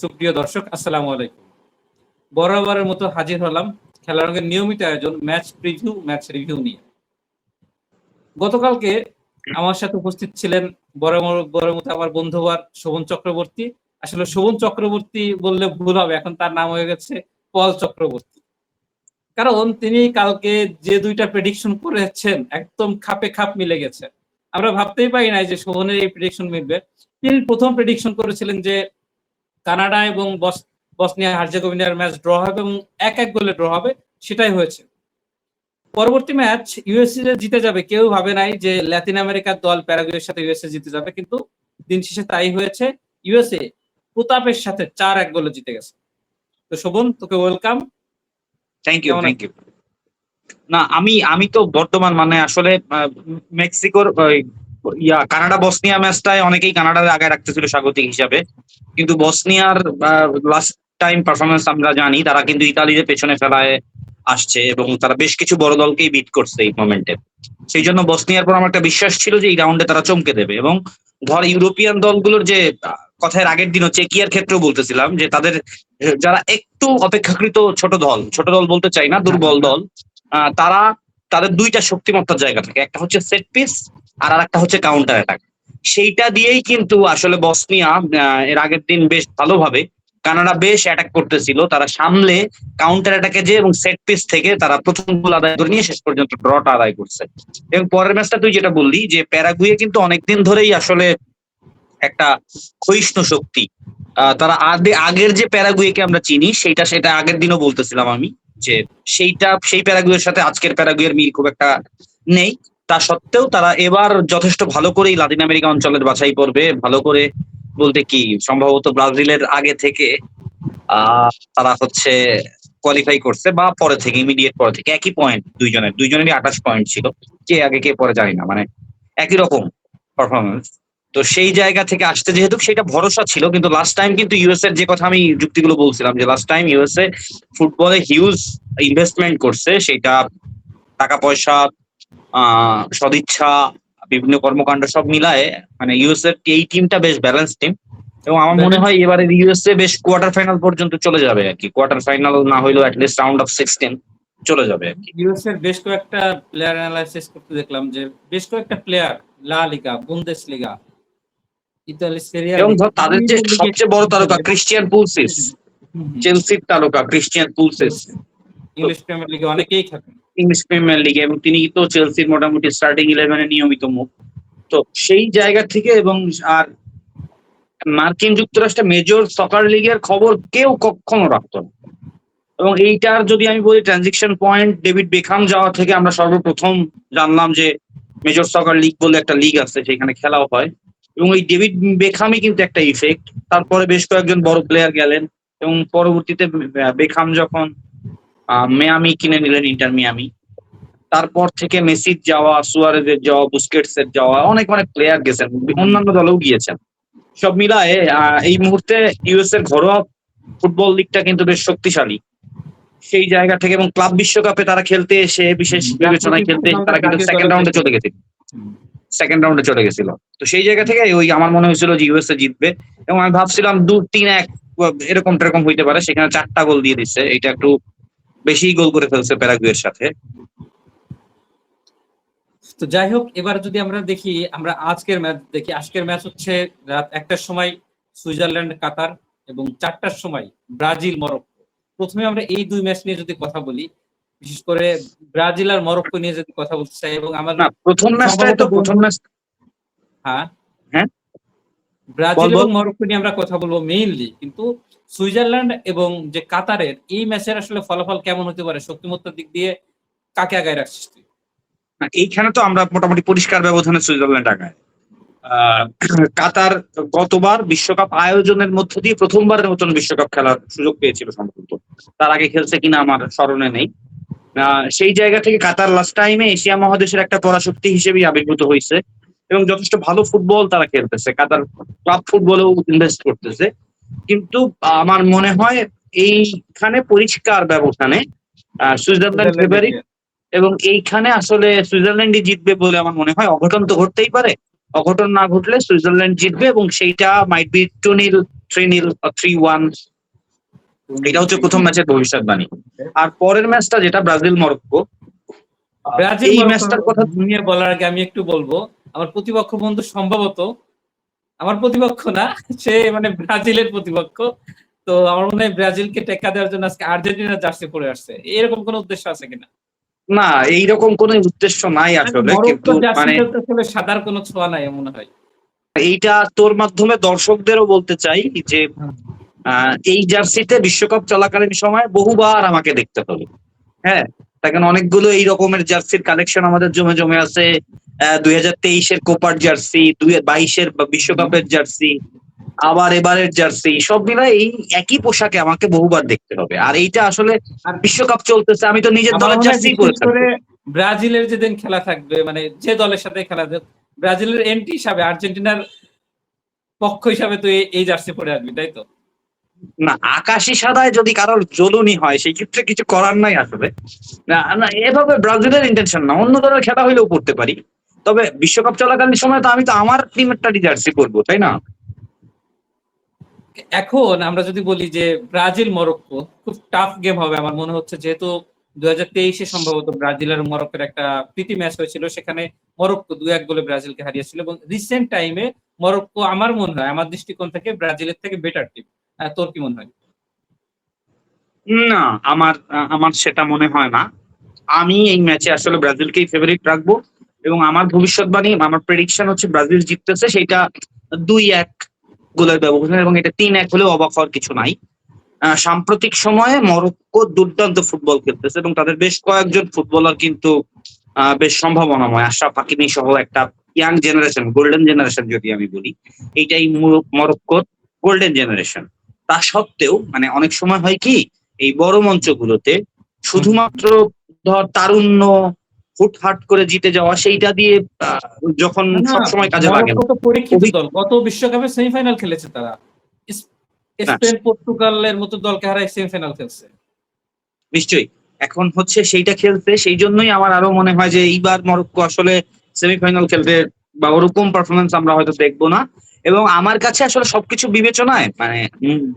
সুপ্রিয় দর্শক, আসসালামু আলাইকুম। বরাবরের মতো হাজির হলাম খেলার রঙের নিয়মিত আয়োজন ম্যাচ প্রিভিউ, ম্যাচ রিভিউ নিয়ে। গতকালকে আমার সাথে উপস্থিত ছিলেন বড় মতো আমার বন্ধুবার শোভন চক্রবর্তী। আসলে শোভন চক্রবর্তী বললে ভুল হবে, এখন তার নাম হয়ে গেছে পল চক্রবর্তী। কারণ তিনি কালকে যে দুইটা প্রেডিকশন করেছেন একদম খাপে খাপ মিলে গেছে। আমরা ভাবতেই পারি নাই যে শোভনের এই প্রেডিকশন মিলবে। তিনি প্রথম প্রেডিকশন করেছিলেন যে কানাডা এবং বসনিয়া হার্জেগোভিনার ম্যাচ ড্র হবে এবং 1-1 গোলে ড্র হবে, সেটাই হয়েছে। পরবর্তী ম্যাচ ইউএসএ জিতে যাবে, কেউ ভাবে নাই যে লাতিন আমেরিকার দল প্যারাগুয়ের সাথে ইউএসএ জিতে যাবে, কিন্তু দিন শেষে তাই হয়েছে। ইউএসএ প্রতাপের সাথে 4-1 গোলে জিতে গেছে। তো শোভন, তোকে ওয়েলকাম। Thank you. না, আমি তো বর্তমান মানে আসলে মেক্সিকোর কানাডা বসনিয়া ম্যাচটায় অনেকেই কানাডার আগে রাখতেছিল স্বাগতিক হিসাবে, কিন্তু বসনিয়ার লাস্ট টাইম পারফরমেন্স আমরা জানি, তারা কিন্তু ইতালির পেছনে ফেলায় আসছে এবং তারা বেশ কিছু বড় দলকেই বিট করছে এই মোমেন্টে। সেই জন্য বসনিয়ার পর আমার একটা বিশ্বাস ছিল যে এই রাউন্ডে তারা চমকে দেবে। এবং ধর ইউরোপিয়ান দলগুলোর যে কথার আগের দিনও চেকিয়ার ক্ষেত্রেও বলতেছিলাম যে তাদের যারা একটু অপেক্ষাকৃত ছোট দল বলতে চাই না, দুর্বল দল, তারা তাদের দুইটা শক্তিমত্তার জায়গা থাকে, একটা হচ্ছে সেট পিস আর একটা হচ্ছে কাউন্টার অ্যাটাক। সেইটা দিয়েই কিন্তু আসলে বসনিয়া এর আগের দিন বেশ ভালোভাবে কানাডা বেশ অ্যাটাক করতেছিল, তারা সামলে কাউন্টার অ্যাটাকে যে এবং সেট পিস থেকে তারা প্রথম গোল আদায় করে নিয়ে শেষ পর্যন্ত ড্রটা আদায় করছে। এবং পরের ম্যাচটা তুই যেটা বললি যে প্যারাগুয়ে কিন্তু অনেকদিন ধরেই আসলে একটা ক্ষয়িষ্ণু শক্তি। তারা আগের যে প্যারাগুয়েকে আমরা চিনি সেটা আগের দিনও বলতেছিলাম আমি যে সেই প্যারাগুয়ের সাথে আজকের প্যারাগুয়ের মিল খুব একটা নেই। তা সত্ত্বেও তারা এবার যথেষ্ট ভালো করেই লাতিন আমেরিকা অঞ্চলের বাছাই করবে, ভালো করে বলতে কি সম্ভবত ব্রাজিলের আগে থেকে তারা হচ্ছে কোয়ালিফাই করছে, বা পরে থেকে ইমিডিয়েট পরে থেকে একই পয়েন্ট দুইজনেরই 28 পয়েন্ট ছিল, কে আগে কে পরে জানি না, মানে একই রকম পারফরমেন্স। তো সেই জায়গা থেকে আসতে যেহেতু সেটা ভরসা ছিল, কিন্তু লাস্ট টাইম কিন্তু ইউএস এর যে কথা আমি যুক্তিগুলো বলছিলাম যে লাস্ট টাইম ইউএসএ ফুটবলে হিউজ ইনভেস্টমেন্ট করছে, সেটা টাকা পয়সা, সদিচ্ছা, বিভিন্ন কর্মকাণ্ড সব মিলায়ে মানে ইউএসএ এই টিমটা বেশ ব্যালেন্স টিম। এবং আমার মনে হয় এবারে ইউএসএ বেশ কোয়ার্টার ফাইনাল পর্যন্ত চলে যাবে আর কি, কোয়ার্টার ফাইনাল না হইলেও অ্যাটলিস্ট রাউন্ড অফ 16 চলে যাবে আর কি। ইউএসএ এর বেশ কয়েকটা প্লেয়ার অ্যানালাইসিস করতে দেখলাম যে বেশ কয়েকটা প্লেয়ার লা লিগা, বুন্দেসলিগা, ইতালি সেরি আ, এবং ধর তাদের যে সবচেয়ে বড় তারকা ক্রিস্টিয়ান পুলসিস, চেলসির তারকা ক্রিস্টিয়ান পুলসিস ইংলিশ প্রিমিয়ার লিগে অনেকেই খেলেন, ইংলিশ প্রিমিয়ার লিগে, এবং তিনি তো চেলসির মোটামুটি স্টার্টিং 11-এ নিয়মিত মুখ। তো সেই জায়গা থেকে এবং আর মার্কিন যুক্তরাষ্ট্রে মেজর সকার লিগের খবর কেউ কখনো রাখতো না। এবং এইটার যদি আমি বলি ট্রানজিকশন পয়েন্ট ডেভিড বেকহাম যাওয়া থেকে আমরা সর্বপ্রথম জানলাম যে মেজর সকার লিগ বলে একটা লিগ আছে, সেখানে খেলাও হয়। এবং এই ডেভিড বেকহামই কিন্তু একটা ইফেক্ট। তারপরে বেশ কয়েকজন বড় প্লেয়ার গেলেন এবং পরবর্তীতে বেকহাম যখন মিয়ামি কিনে নিলেন, ইন্টার মিয়ামি, তারপর থেকে মেসির যাওয়া, সুয়ারেজের যাওয়া, বুস্কেটস এর যাওয়া, অনেক অনেক প্লেয়ার গেছেন, অন্যান্য দলেও গিয়েছেন। সব মিলায়ে এই মুহূর্তে ইউএস এর ঘরোয়া ফুটবল লিগটা কিন্তু বেশ শক্তিশালী সেই জায়গা থেকে। এবং ক্লাব বিশ্বকাপে তারা খেলতে এসে বিশেষ বিবেচনায় খেলতে তারা কিন্তু সেকেন্ড রাউন্ডে চলে গেছিল। তো সেই জায়গা থেকে ওই আমার মনে হয়েছিল যে ইউএসএ জিতবে, এবং আমি ভাবছিলাম 2-3-1 এরকম হইতে পারে, সেখানে 4টা গোল দিয়ে দিচ্ছে, এটা একটু বেশি গোল করে ফেলছে প্যারাগুয়ের সাথে। তো যাই হোক, এবার যদি আমরা দেখি, আমরা আজকের ম্যাচ হচ্ছে রাত 1টার সময় সুইজারল্যান্ড কাতার এবং 4টার সময় ব্রাজিল মরক্কো। প্রথমে আমরা এই দুই ম্যাচ নিয়ে যদি কথা বলি, বিশেষ করে ব্রাজিল আর মরক্কো নিয়ে যদি কথা বলতে চাই, এবং আমার প্রথম ম্যাচ হ্যাঁ ব্রাজিল এবং মরক্কো নিয়ে আমরা কথা বলবো মেইনলি, কিন্তু সুইজারল্যান্ড এবং যে কাতারের এই ম্যাচের আসলে ফলাফল কেমন হতে পারে, শক্তিমত্তার দিক দিয়ে কাকে আগায় রাখছিস তুই? এইখানে তো আমরা মোটামুটি পরিষ্কার ব্যবধানে সুইজারল্যান্ড আগায়। কাতার গতবার বিশ্বকাপ আয়োজনের মধ্য দিয়ে প্রথমবারের মতন বিশ্বকাপ খেলার সুযোগ পেয়েছিল সম্ভবত, তার আগে খেলছে কিনা আমার স্মরণে নেই। সেই জায়গা থেকে কাতার লাস্ট টাইমে এশিয়া মহাদেশের একটা পরাশক্তি হিসেবেই আবির্ভূত হয়েছে এবং যথেষ্ট ভালো ফুটবল তারা খেলতেছে, কাতার ক্লাব ফুটবলেও ইনভেস্ট করতেছে। কিন্তু আমার মনে হয় এইখানে পরিষ্কার ব্যবধানে সুইজারল্যান্ড ফেভারিট, এবং এইখানে আসলে সুইজারল্যান্ডই জিতবে বলে আমার মনে হয়। অঘটন তো ঘটতেই পারে, অঘটন না ঘটলে সুইজারল্যান্ড জিতবে, এবং সেইটা মাইট বি 2-0, 3-0, 3-1। এটা হচ্ছে প্রথম ম্যাচের ভবিষ্যৎবাণী। আর পরের ম্যাচটা যেটা ব্রাজিল মরক্কো, ব্রাজিল এই মরক্কো ম্যাচটার কথা নিয়ে বলার আগে আমি একটু বলবো, আমার প্রতিপক্ষ বন্ধু সম্ভবত, আমার প্রতিপক্ষ না, সে মানে ব্রাজিলের প্রতিপক্ষ। তো আমার মনে হয় ব্রাজিলকে টেক্কা দেওয়ার জন্য আজকে আর্জেন্টিনার জার্সি পরে আসছে, এরকম কোন উদ্দেশ্য আছে কিনা? না, এইরকম কোনো উদ্দেশ্য নাই আসলে, কিন্তু মরক্কোর মানে জার্সিতে তো আসলে সাদার কোনো ছোঁয়া নাই মনে হয়। এইটা তোর মাধ্যমে দর্শকদেরও বলতে চাই যে এই জার্সিতে বিশ্বকাপ চলাকালীন সময় বহুবার আমাকে দেখতে হবে। হ্যাঁ, দেখেন অনেকগুলো এই রকমের জার্সির কালেকশন আমাদের জমে জমে আছে। 2023-এর কোপার জার্সি, 2022-এর বিশ্বকাপের জার্সি, আবার এবারের জার্সি, সব মিলাই এই একই পোশাকে আমাকে বহুবার দেখতে হবে। আর এইটা আসলে আর বিশ্বকাপ চলতেছে, আমি তো নিজের আমার দলের মনে হয় জার্সি পরে বিশেষ থাকবো। করে ব্রাজিলের যেদিন খেলা থাকবে, মানে যে দলের সাথে খেলা থাকবে, ব্রাজিলের এন্ট্রি হিসাবে আর্জেন্টিনার পক্ষ হিসাবে তো এই জার্সি পরে আসবি, তাই তো? না, আকাশি সাদায় যদি কারোর জ্বলুনি হয় সেই ক্ষেত্রে কিছু করার নাই আসলে। না না, এভাবে ব্রাজিলের ইন্টেনশন না, অন্য দলের খেলা হইলেও করতে পারি। তবে বিশ্বকাপ চলাকালীন সময় তো আমি তো আমার টিমেরটারই জার্সি পরবো, তাই না? এখন আমরা যদি বলি যে ব্রাজিল মরক্কো খুব টাফ গেম হবে আমার মনে হচ্ছে, যেহেতু 2023-এ সম্ভবত ব্রাজিল আর মরক্কোর একটা প্রীতি ম্যাচ হয়েছিল, সেখানে মরক্কো 2-1 গোলে ব্রাজিলকে হারিয়েছিল, এবং রিসেন্ট টাইমে মরক্কো আমার মনে হয়, আমার দৃষ্টিকোণ থেকে ব্রাজিলের থেকে বেটার টিম। তোর কি মনে হয়? না, আমার আমার সেটা মনে হয় না। আমি এই ম্যাচে আসলে ব্রাজিলকেই ফেভারিট রাখবো, এবং আমার ভবিষ্যৎবাণী, আমার প্রেডিকশন হচ্ছে ব্রাজিল জিততেছে, সেটা 2-1 গোলের ব্যবধান, এবং এটা 3-1 হলেও অবাক হওয়ার কিছু নাই। সাম্প্রতিক সময়ে মরক্কো দুর্দান্ত ফুটবল খেলতেছে, এবং তাদের বেশ কয়েকজন ফুটবলার কিন্তু বেশ সম্ভাবনাময়। আশরাফ হাকিমি সহ একটা ইয়াং জেনারেশন, গোল্ডেন জেনারেশন যদি আমি বলি, এইটাই মরক্কোর গোল্ডেন জেনারেশন। তা সত্ত্বেও মানে অনেক সময় হয় কি, এই বড় মঞ্চগুলোতে শুধুমাত্র ধর তারুণ্য, হুটহাট করে জিতে যাওয়া, সেইটা দিয়ে যখন না না, সবসময় কাজে লাগে মরক্কো না। তো পরীক্ষিত অভি- দল, গত বিশ্বকাপে সেমিফাইনাল খেলেছে তারা। ইস- না, স্পেন পর্তুগালের মতো দলকে হারায় সেমিফাইনাল খেলছে। নিশ্চয়ই। এখন হচ্ছে সেইটা খেলতে, সেই জন্যই আমার আরো মনে হয় যে এইবার মরক্কো আসলে সেমিফাইনাল খেলবে, বা ওরকম পারফরমেন্স আমরা হয়তো দেখবো না। এবং আমার কাছে আসলে সবকিছু বিবেচনায় মানে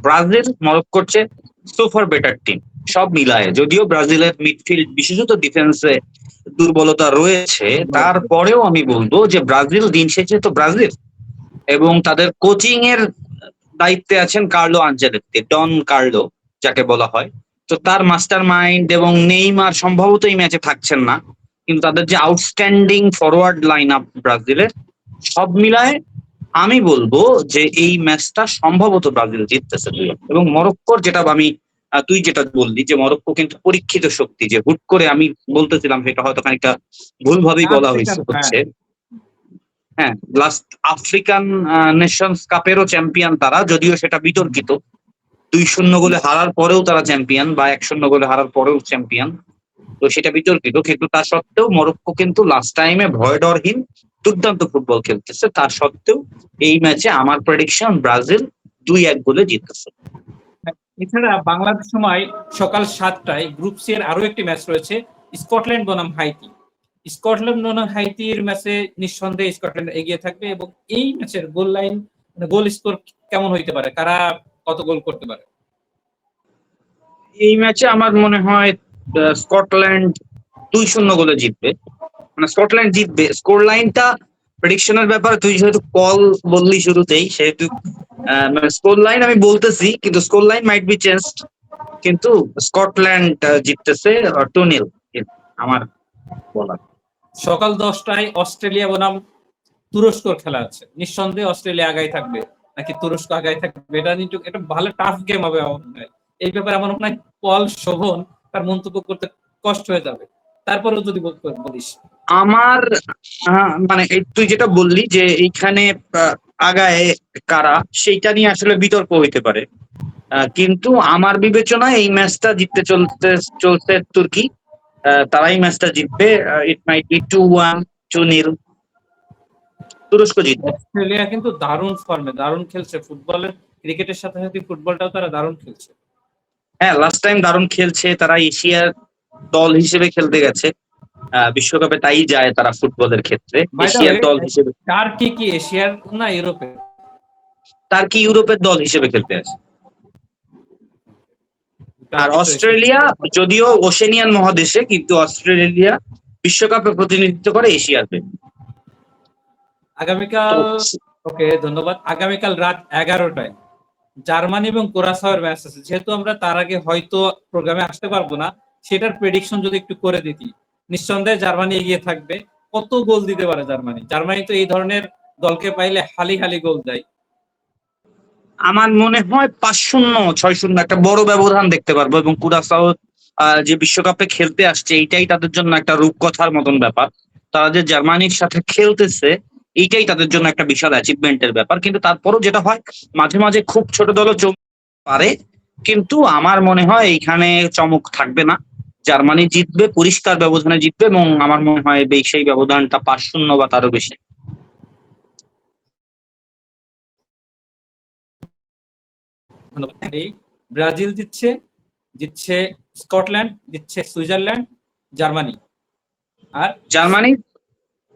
ব্রাজিল মরক্কোর চেয়ে সুপার বেটার টিম সব মিলায়। যদিও ব্রাজিলের মিডফিল্ড বিশেষত ডিফেন্সে দুর্বলতা রয়েছে, তারপরেও আমি বলবো যে ব্রাজিল দিন শেষে তো ব্রাজিল, এবং তাদের কোচিং এর দায়িত্বে আছেন কার্লো আনচেলত্তি, ডন কার্লো যাকে বলা হয়। তো তার মাস্টার মাইন্ড এবং নেইমার সম্ভবত এই ম্যাচে থাকছেন না, কিন্তু তাদের যে আউটস্ট্যান্ডিং ফরওয়ার্ড লাইন আপ ব্রাজিলের, সব মিলায় আমি বলবো যে এই ম্যাচটা সম্ভবত ব্রাজিল জিততেছে 2-1। এবং মরক্কোর যেটা আমি তুই যেটা বললি যে মরক্কো কিন্তু পরীক্ষিত শক্তি, যে হুট করে আমি বলতেছিলাম সেটা হয়তো খানিকটা ভুলভাবেই বলা আফ্রিকান, হয়েছে হ্যাঁ। হচ্ছে। হ্যাঁ, লাস্ট আফ্রিকান নেশনস কাপেরও চ্যাম্পিয়ন তারা, যদিও সেটা বিতর্কিত। 2-0 গোলে হারার পরেও তারা চ্যাম্পিয়ন, বা 1-0 গোলে হারার পরেও চ্যাম্পিয়ন। তো সেটা বিতর্কিত, কিন্তু তা সত্ত্বেও মরক্কো কিন্তু লাস্ট টাইমে ভয় ডরহীন দুর্দান্ত ফুটবল খেলতেছে। তার সত্ত্বেও এই ম্যাচে আমার প্রেডিকশন ব্রাজিল 2-1 গোলে জিততেছে। এছাড়া বাংলাদেশ সময় সকাল 7টায় গ্রুপ সি এর আরো একটি ম্যাচ রয়েছে, স্কটল্যান্ড বনাম হাইতি। স্কটল্যান্ড বনাম হাইতির ম্যাচে নিঃসন্দেহে স্কটল্যান্ড এগিয়ে থাকবে, এবং এই ম্যাচের গোল লাইন, গোল স্কোর কেমন হইতে পারে, কারা কত গোল করতে পারে? এই ম্যাচে আমার মনে হয় স্কটল্যান্ড 2-0 গোলে জিতবে। মানে স্কটল্যান্ড জিতবে। স্কোর লাইনটা প্রেডিকশনের ব্যাপারে তুই যেহেতু কল বললি শুরুতেই, সেহেতু মানে স্কোর লাইন আমি বলতেছি, কিন্তু score line might be change, কিন্তু স্কটল্যান্ড জিততেছে 2-0 আমার বলা। সকাল 10টায় অস্ট্রেলিয়া বনাম তুরস্কর খেলা আছে, নিঃসন্দেহে অস্ট্রেলিয়া আগাই থাকবে নাকি তুরস্ক আগাই থাকবে, এটা কিন্তু একটা ভালো টাফ গেম হবে আমার মনে হয়। এই ব্যাপারে আমার মনে হয় পল শোভন তার মন্তব্য করতে কষ্ট হয়ে যাবে, তারপরেও যদি বলিস। আমার মানে তুই যেটা বললি যে এইখানে আগায় কারা, সেইটা নিয়ে আসলে বিতর্ক হইতে পারে। কিন্তু আমার বিবেচনায় এই ম্যাচটা জিততে চলছে তুর্কি। তারাই ম্যাচটা জিতবে। ইট মাইট বি 2-1, 2-0 তুরস্ক জিতবে। অস্ট্রেলিয়া কিন্তু দারুণ ফর্মে, দারুণ খেলছে ফুটবলের, ক্রিকেটের সাথে সাথে ফুটবলটাও তারা দারুণ খেলছে। হ্যাঁ, লাস্ট টাইম দারুণ খেলছে, তারা এশিয়ার দল হিসেবে খেলতে গেছে। বিশ্বকাপে তাই যায় তারা ফুটবলের ক্ষেত্রে। By the এশিয়ার way, দল হিসেবে, টার্কি কি এশিয়ার না ইউরোপের? টার্কি ইউরোপের দল হিসেবে খেলতে আসে। আর টার্কি তো অস্ট্রেলিয়া যদিও ওশেনিয়ান মহাদেশে, কিন্তু অস্ট্রেলিয়া বিশ্বকাপে প্রতিনিধিত্ব করে এশিয়াতে। আগামীকাল, ওকে ধন্যবাদ। আগামীকাল রাত 11টায় জার্মানি এবং কুরাসাওয়ের ম্যাচ আছে। যেহেতু আমরা তার আগে হয়তো প্রোগ্রামে আসতে পারবো না, সেটার প্রেডিকশন যদি একটু করে দিতি। নিঃসন্দেহে জার্মানি এগিয়ে থাকবে। কত গোল দিতে পারে জার্মানি? জার্মানি তো এই ধরনের দলকে পাইলে হালি হালি গোল দেয়। আমার মনে হয় 5-0, 6-0 একটা বড় ব্যবধান দেখতে পারবো। এবং কুরাসাও যে বিশ্বকাপে খেলতে আসছে, এইটাই তাদের জন্য একটা রূপকথার মতন ব্যাপার। তারা যে জার্মানির সাথে খেলতেছে, এইটাই তাদের জন্য একটা বিশাল অ্যাচিভমেন্টের ব্যাপার। কিন্তু তারপরও যেটা হয়, মাঝে মাঝে খুব ছোট দলও চমকে পারে, কিন্তু আমার মনে হয় এইখানে চমক থাকবে না। জার্মানি জিতবে, পরিষ্কার ব্যবধানে জিতবে, এবং আমার মনে হয় সেই ব্যবধানটা 5-0 বা তারও বেশি। ব্রাজিল জিতছে, জিতছে স্কটল্যান্ড, জিতছে সুইজারল্যান্ড, জার্মানি, আর জার্মানি,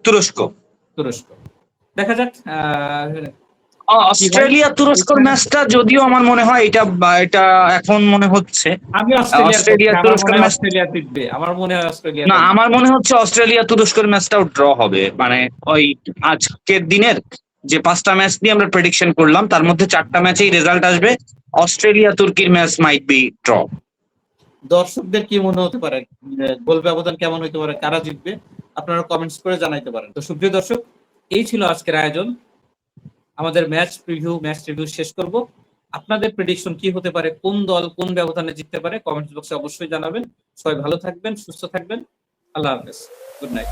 তুরস্ক। তুরস্ক। দেখা যাক। অস্ট্রেলিয়া তুরস্কর ম্যাচটা যদিও আমার মনে হয় এটা এখন মনে হচ্ছে আমি অস্ট্রেলিয়া তুরস্কর ম্যাচ, অস্ট্রেলিয়া জিতবে, আমার মনে হয় অস্ট্রেলিয়া। না আমার মনে হচ্ছে অস্ট্রেলিয়া তুরস্কর ম্যাচটাও ড্র হবে। মানে ওই আজকের দিনের যে 5টা ম্যাচ নিয়ে আমরা প্রেডিকশন করলাম, তার মধ্যে 4টা ম্যাচেই রেজাল্ট আসবে। অস্ট্রেলিয়া তুর্কির ম্যাচ মাইট বি ড্র। দর্শকদের কি মনে হতে পারে, গোল ব্যবধান কেমন হতে পারে, কারা জিতবে? আপনারা কমেন্টস করে জানাইতে পারেন। তো সুপ্রিয় দর্শক, এই ছিল আজকের আয়োজন। আমাদের ম্যাচ রিভিউ শেষ করব। আপনাদের প্রেডিকশন কি হতে পারে, কোন দল কোন ব্যবধানে জিততে পারে, কমেন্টস বক্সে অবশ্যই জানাবেন। সবাই ভালো থাকবেন, সুস্থ থাকবেন। আল্লাহ হাফেজ, গুড নাইট।